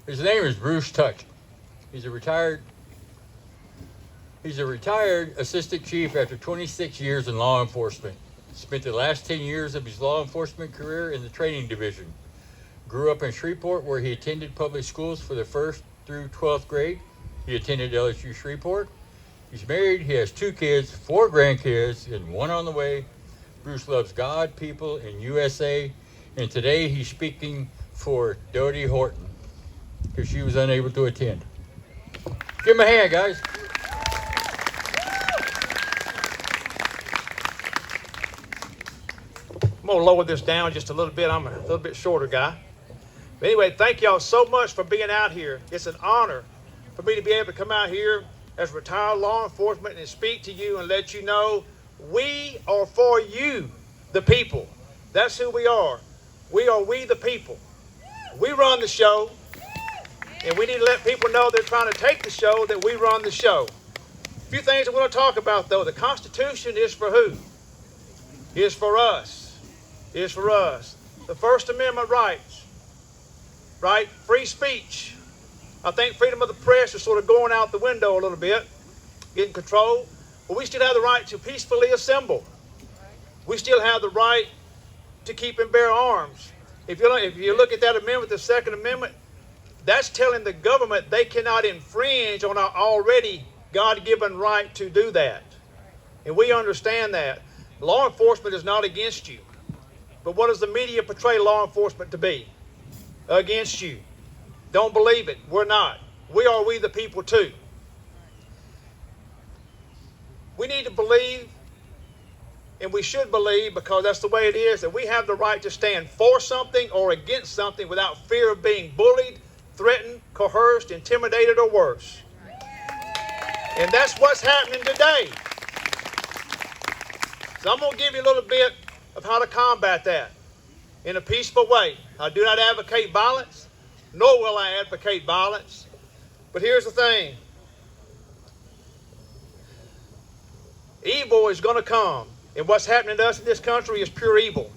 His name is Bruce Teutsch. He's a retired assistant chief after 26 years in law enforcement. Spent the last 10 years of his law enforcement career in the training division. Grew up in Shreveport, where he attended public schools for the 1st through 12th grade. He attended LSU Shreveport. He's married. He has 2 kids, 4 grandkids, and 1 on the way. Bruce loves God, people, and USA. And today he's speaking for Dodie Horton because she was unable to attend. Give him a hand, guys. I'm going to lower this down just a little bit. I'm a little bit shorter guy. But anyway, thank y'all so much for being out here. It's an honor for me to be able to come out here as retired law enforcement and speak to you and let you know we are for you, the people. That's who we are. We the people. We run the show, and we need to let people know they're trying to take the show, that we run the show. A few things I want to talk about, though. The Constitution is for who? It's for us. It's for us. The First Amendment rights, right? Free speech. I think freedom of the press is sort of going out the window a little bit, getting controlled. But we still have the right to peacefully assemble. We still have the right to keep and bear arms. If you look at that amendment, the Second Amendment, that's telling the government they cannot infringe on our already God-given right to do that. And we understand that. Law enforcement is not against you. But what does the media portray law enforcement to be? Against you. Don't believe it. We're not. We the people too. We need to believe, and we should believe, because that's the way it is, that we have the right to stand for something or against something without fear of being bullied, threatened, coerced, intimidated, or worse. And that's what's happening today. So I'm going to give you a little bit of how to combat that in a peaceful way. I do not advocate violence, nor will I advocate violence. But here's the thing. Evil is going to come. And what's happening to us in this country is pure evil.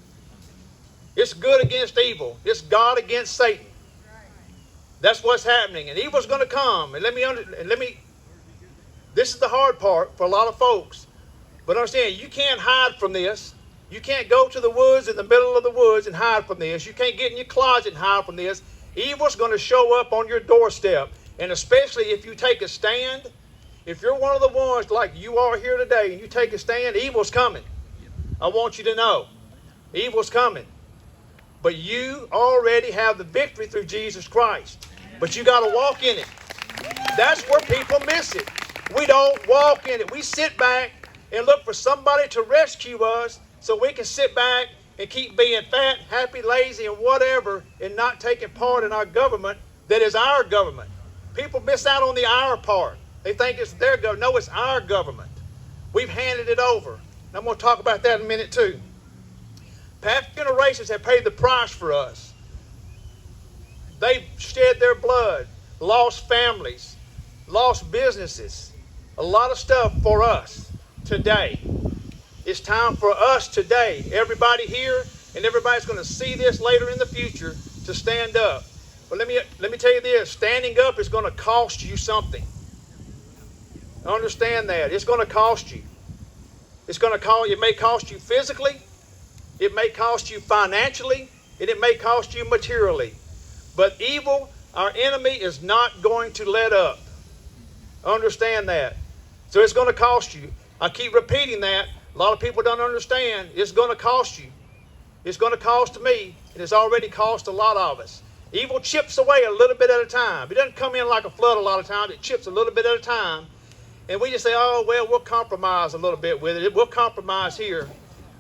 It's good against evil. It's God against Satan. That's what's happening. And evil's going to come. And this is the hard part for a lot of folks. But understand, you can't hide from this. You can't go to the woods in the middle of the woods and hide from this. You can't get in your closet and hide from this. Evil's going to show up on your doorstep. And especially if you take a stand, if you're one of the ones like you are here today and you take a stand, evil's coming. I want you to know. Evil's coming. But you already have the victory through Jesus Christ. But you got to walk in it. That's where people miss it. We don't walk in it. We sit back and look for somebody to rescue us so we can sit back and keep being fat, happy, lazy, and whatever, and not taking part in our government that is our government. People miss out on the our part. They think it's their government. No, it's our government. We've handed it over. And I'm going to talk about that in a minute too. Past generations have paid the price for us. They shed their blood, lost families, lost businesses, a lot of stuff for us today. It's time for us today, everybody here, and everybody's going to see this later in the future, to stand up. But let me tell you this, standing up is going to cost you something. Understand that. It's going to cost you. It may cost you physically, it may cost you financially, and it may cost you materially. But evil, our enemy, is not going to let up. Understand that. So it's going to cost you. I keep repeating that. A lot of people don't understand. It's going to cost you. It's going to cost me, and it's already cost a lot of us. Evil chips away a little bit at a time. It doesn't come in like a flood a lot of times. It chips a little bit at a time. And we just say, oh, well, we'll compromise a little bit with it. We'll compromise here.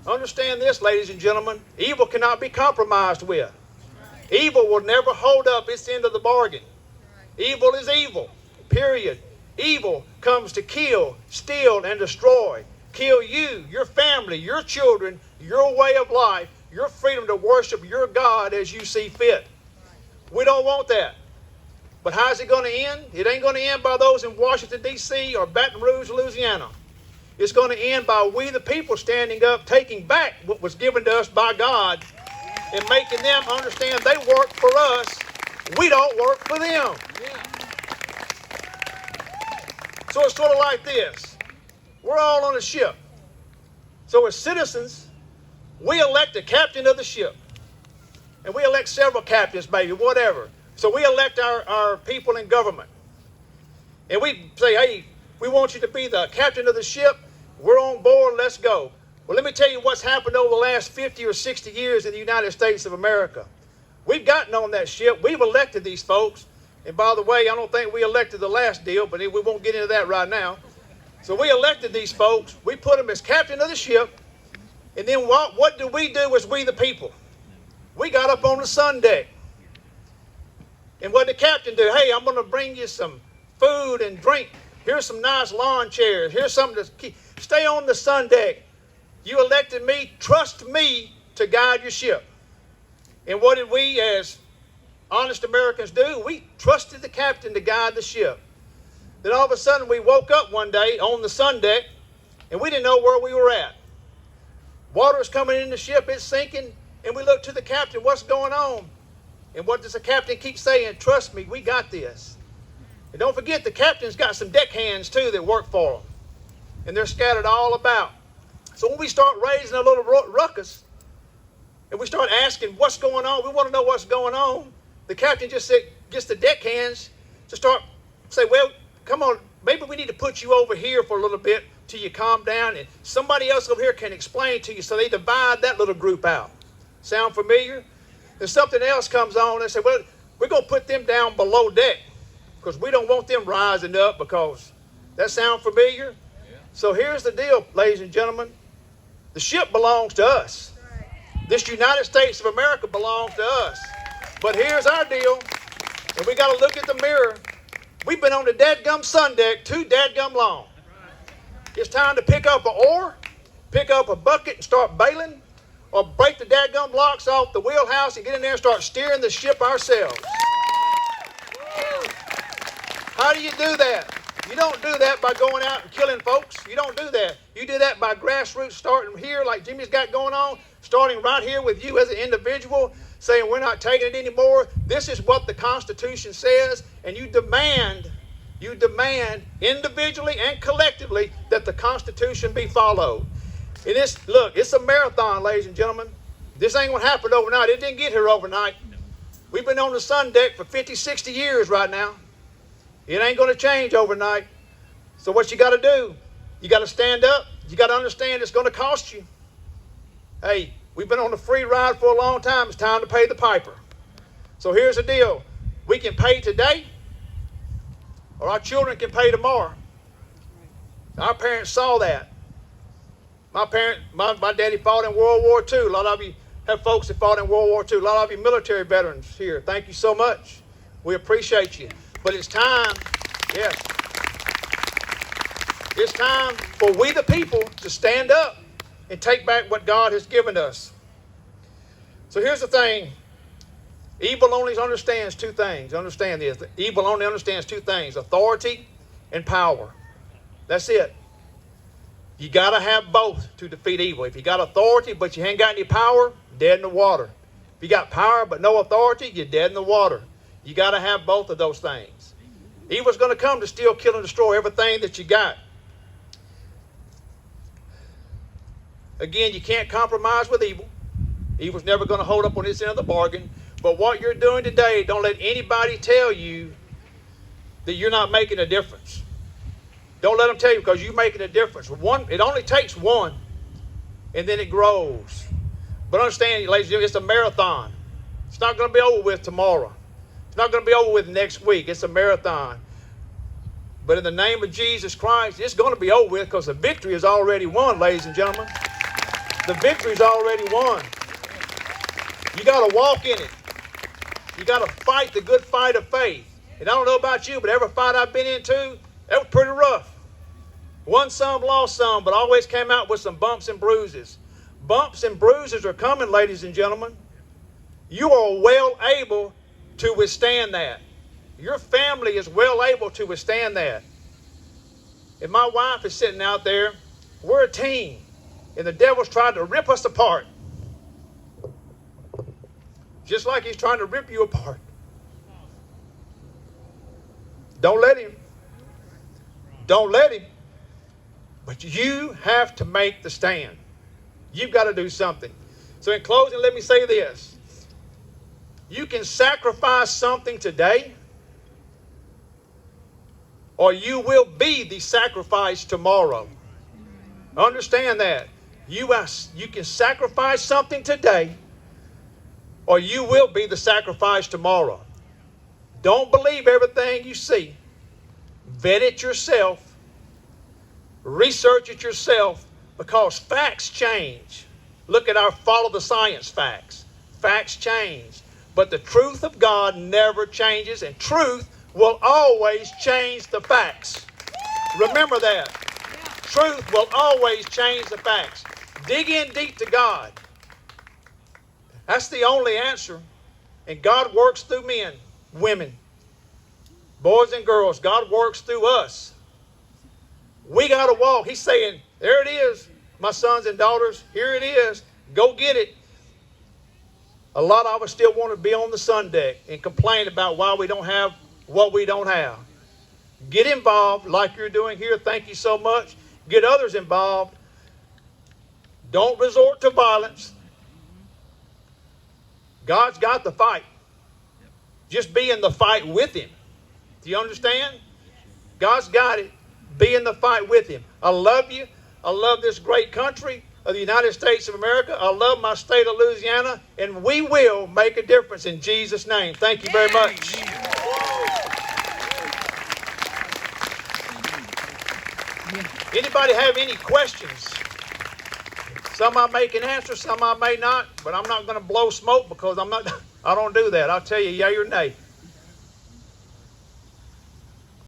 Understand this, ladies and gentlemen. Evil cannot be compromised with. Evil will never hold up its end of the bargain. Evil is evil, period. Evil comes to kill, steal, and destroy. Kill you, your family, your children, your way of life, your freedom to worship your God as you see fit. We don't want that. But how's it going to end? It ain't going to end by those in Washington, D.C. or Baton Rouge, Louisiana. It's going to end by we the people standing up, taking back what was given to us by God, and making them understand they work for us We don't work for them. So it's sort of like this. We're all on a ship. So as citizens, we elect the captain of the ship. And we elect several captains, maybe, whatever. So we elect our people in government. And we say, hey, we want you to be the captain of the ship. We're on board. Let's go. Well, let me tell you what's happened over the last 50 or 60 years in the United States of America. We've gotten on that ship. We've elected these folks. And by the way, I don't think we elected the last deal, but we won't get into that right now. So we elected these folks. We put them as captain of the ship. And then what do as we the people? We got up on the sun deck. And what did the captain do? Hey, I'm going to bring you some food and drink. Here's some nice lawn chairs. Here's something to keep. Stay on the sun deck. You elected me. Trust me to guide your ship. And what did we as honest Americans do? We trusted the captain to guide the ship. Then all of a sudden we woke up one day on the sun deck and we didn't know where we were at. Water is coming in the ship. It's sinking. And we look to the captain. What's going on? And what does the captain keep saying? Trust me, we got this. And don't forget, the captain's got some deckhands too that work for him. And they're scattered all about. So when we start raising a little ruckus, and we start asking what's going on, we want to know what's going on, the captain just gets the deckhands to start say, well, come on, maybe we need to put you over here for a little bit till you calm down, and somebody else over here can explain to you. So they divide that little group out. Sound familiar? Then something else comes on and say, well, we're going to put them down below deck because we don't want them rising up because that sound familiar? Yeah. So here's the deal, ladies and gentlemen. The ship belongs to us. This United States of America belongs to us. But here's our deal, and we got to look at the mirror. We've been on the dadgum sun deck too dadgum long. It's time to pick up an oar, pick up a bucket and start bailing, or break the dadgum blocks off the wheelhouse and get in there and start steering the ship ourselves. How do you do that? You don't do that by going out and killing folks. You don't do that. You do that by grassroots, starting here like Jimmy's got going on, starting right here with you as an individual, saying we're not taking it anymore. This is what the Constitution says, and you demand individually and collectively that the Constitution be followed. And it's a marathon, ladies and gentlemen. This ain't going to happen overnight. It didn't get here overnight. We've been on the sun deck for 50, 60 years right now. It ain't going to change overnight. So what you got to do, you got to stand up. You got to understand it's going to cost you. Hey, we've been on a free ride for a long time. It's time to pay the piper. So here's the deal. We can pay today, or our children can pay tomorrow. Our parents saw that. My daddy fought in World War II. A lot of you have folks that fought in World War II. A lot of you military veterans here. Thank you so much. We appreciate you. But it's time, yes, it's time for we the people to stand up and take back what God has given us. So here's the thing. Evil only understands two things. Understand this. Evil only understands two things: authority and power. That's it. You got to have both to defeat evil. If you got authority but you ain't got any power, dead in the water. If you got power but no authority, you're dead in the water. You got to have both of those things. Evil's going to come to steal, kill, and destroy everything that you got. Again, you can't compromise with evil. Evil's never going to hold up on its end of the bargain. But what you're doing today, don't let anybody tell you that you're not making a difference. Don't let them tell you, because you're making a difference. It only takes one, and then it grows. But understand, ladies and gentlemen, it's a marathon. It's not going to be over with tomorrow. It's not going to be over with next week. It's a marathon. But in the name of Jesus Christ, it's going to be over with, because the victory is already won, ladies and gentlemen. The victory is already won. You got to walk in it. You got to fight the good fight of faith. And I don't know about you, but every fight I've been into, that was pretty rough. Won some, lost some, but always came out with some bumps and bruises. Bumps and bruises are coming, ladies and gentlemen. You are well able to withstand that. Your family is well able to withstand that. If my wife is sitting out there, we're a team, and the devil's trying to rip us apart. Just like he's trying to rip you apart. Don't let him. Don't let him. But you have to make the stand. You've got to do something. So in closing, let me say this. You can sacrifice something today, or you will be the sacrifice tomorrow. Understand that. You can sacrifice something today, or you will be the sacrifice tomorrow. Don't believe everything you see. Vet it yourself. Research it yourself, because facts change. Look at our follow the science facts. Facts change. But the truth of God never changes, and truth will always change the facts. Remember that. Truth will always change the facts. Dig in deep to God. That's the only answer. And God works through men, women, boys and girls. God works through us. We got to walk. He's saying, there it is, my sons and daughters. Here it is. Go get it. A lot of us still want to be on the sun deck and complain about why we don't have what we don't have. Get involved like you're doing here. Thank you so much. Get others involved. Don't resort to violence. God's got the fight. Just be in the fight with him. Do you understand? God's got it. Be in the fight with him. I love you. I love this great country of the United States of America. I love my state of Louisiana. And we will make a difference in Jesus' name. Thank you very much. Anybody have any questions? Some I may can answer, some I may not, but I'm not going to blow smoke because I don't do that. I'll tell you yay or nay.